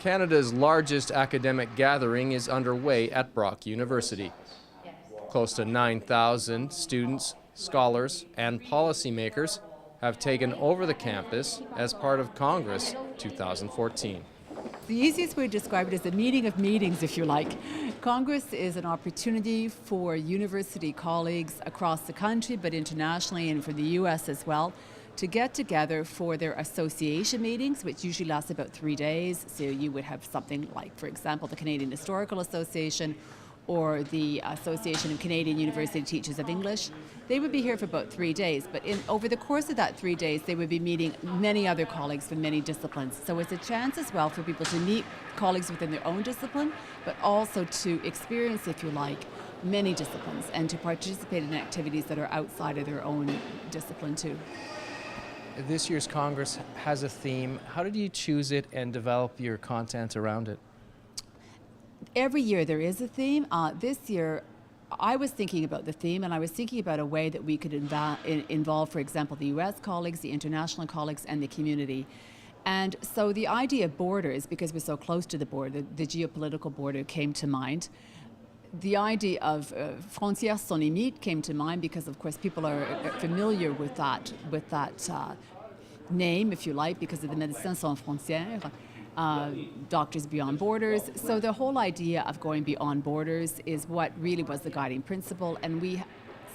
Canada's largest academic gathering is underway at Brock University. Close to 9,000 students, scholars, and policymakers have taken over the campus as part of Congress 2014. The easiest way to describe it is a meeting of meetings, if you like. Congress is an opportunity for university colleagues across the country, but internationally and for the US as well, to get together for their association meetings, which usually last about 3 days. So you would have something like, for example, the Canadian Historical Association or the Association of Canadian University Teachers of English. They would be here for about 3 days, but over the course of that 3 days, they would be meeting many other colleagues from many disciplines. So it's a chance as well for people to meet colleagues within their own discipline, but also to experience, if you like, many disciplines and to participate in activities that are outside of their own discipline too. This year's Congress has a theme. How did you choose it and develop your content around it? Every year there is a theme. This year I was thinking about the theme, and I was thinking about a way that we could involve, for example, the US colleagues, the international colleagues, and the community. And so the idea of borders, because we're so close to the border, the geopolitical border came to mind. The idea of frontières sans limites came to mind because, of course, people are familiar with that name, if you like, because of the Médecins Sans Frontières, Doctors Beyond Borders. So the whole idea of going beyond borders is what really was the guiding principle, and we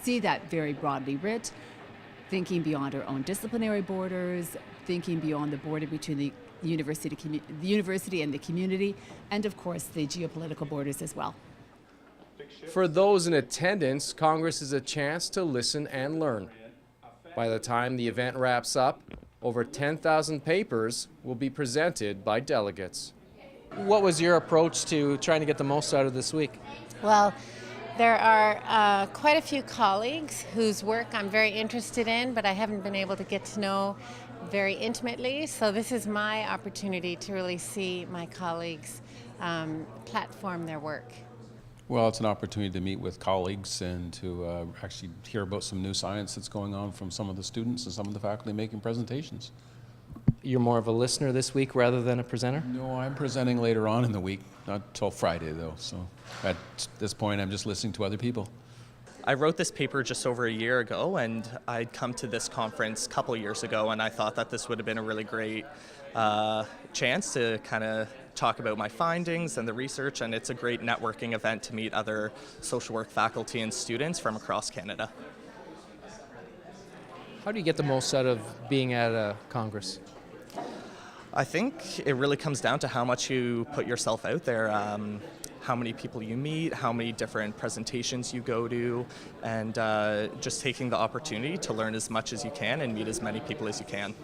see that very broadly writ, thinking beyond our own disciplinary borders, thinking beyond the border between the university and the community, and of course the geopolitical borders as well. For those in attendance, Congress is a chance to listen and learn. By the time the event wraps up, over 10,000 papers will be presented by delegates. What was your approach to trying to get the most out of this week? Well, there are quite a few colleagues whose work I'm very interested in, but I haven't been able to get to know very intimately. So this is my opportunity to really see my colleagues platform their work. Well, it's an opportunity to meet with colleagues and to actually hear about some new science that's going on from some of the students and some of the faculty making presentations. You're more of a listener this week rather than a presenter? No, I'm presenting later on in the week, not till Friday though, so at this point I'm just listening to other people. I wrote this paper just over a year ago, and I'd come to this conference a couple years ago, and I thought that this would have been a really great chance to kind of talk about my findings and the research, and it's a great networking event to meet other social work faculty and students from across Canada. How do you get the most out of being at a Congress? I think it really comes down to how much you put yourself out there, how many people you meet, how many different presentations you go to, and just taking the opportunity to learn as much as you can and meet as many people as you can.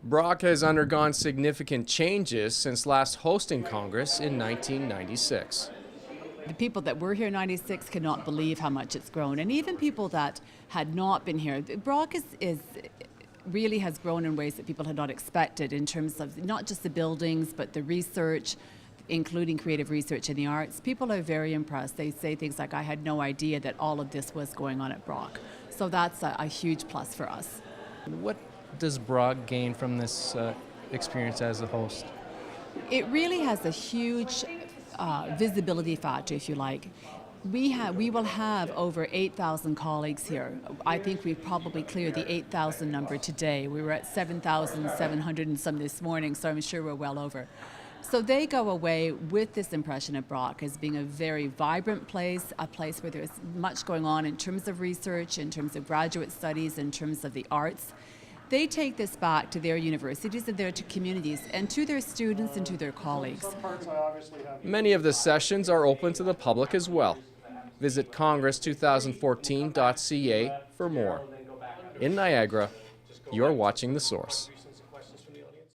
Brock has undergone significant changes since last hosting Congress in 1996. The people that were here in 96 cannot believe how much it's grown, and even people that had not been here. Brock really has grown in ways that people had not expected in terms of not just the buildings, but the research, including creative research in the arts. People are very impressed. They say things like, I had no idea that all of this was going on at Brock. So that's a huge plus for us. What does Brock gain from this experience as a host? It really has a huge visibility factor, if you like. We will have over 8,000 colleagues here. I think we've probably cleared the 8,000 number today. We were at 7,700 and some this morning, so I'm sure we're well over. So they go away with this impression of Brock as being a very vibrant place, a place where there's much going on in terms of research, in terms of graduate studies, in terms of the arts. They take this back to their universities and their communities and to their students and to their colleagues. Many of the sessions are open to the public as well. Visit congress2014.ca for more. In Niagara, you're watching The Source.